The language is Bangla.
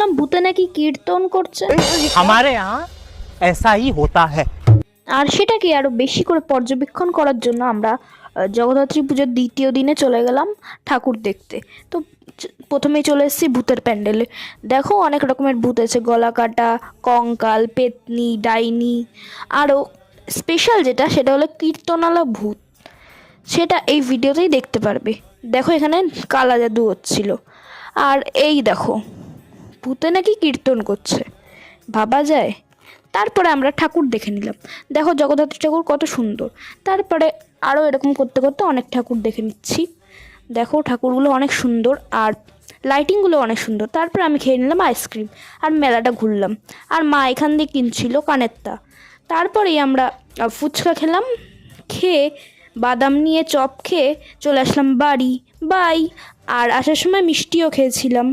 শুনলাম ভূতে নাকি কীর্তন করছে। हमारे यहाँ ऐसा ही होता है। আর সেটাকে আরো বেশি করে পর্যবেক্ষণ করার জন্য আমরা জগদ্ধাত্রী পুজোর দ্বিতীয় দিনে চলে গেলাম ঠাকুর দেখতে। তো প্রথমেই চলে এসেছি ভূতের প্যান্ডেলে। দেখো অনেক রকমের ভূত আছে, গলা কাটা, কঙ্কাল, পেতনি, ডাইনি, আরও স্পেশাল যেটা সেটা হলো কীর্তনালা ভূত। সেটা এই ভিডিওতেই দেখতে পারবে। দেখো এখানে কালা জাদু হচ্ছিল। আর এই দেখো ভূতে নাকি কীর্তন করছে, ভাবা যায়। তারপরে আমরা ঠাকুর দেখে নিলাম। দেখো জগদ্ধাত্রী ঠাকুর কত সুন্দর। তারপরে আরও এরকম করতে করতে অনেক ঠাকুর দেখে নিচ্ছি। দেখো ঠাকুরগুলো অনেক সুন্দর আর লাইটিংগুলো অনেক সুন্দর। তারপরে আমি খেয়ে নিলাম আইসক্রিম আর মেলাটা ঘুরলাম। আর মা এখান দিয়ে কিনছিল কানেরটা। তারপরেই আমরা ফুচকা খেলাম, খেয়ে বাদাম নিয়ে চপ খেয়ে চলে আসলাম বাড়ি। বাই। আর আসার সময় মিষ্টিও খেয়েছিলাম।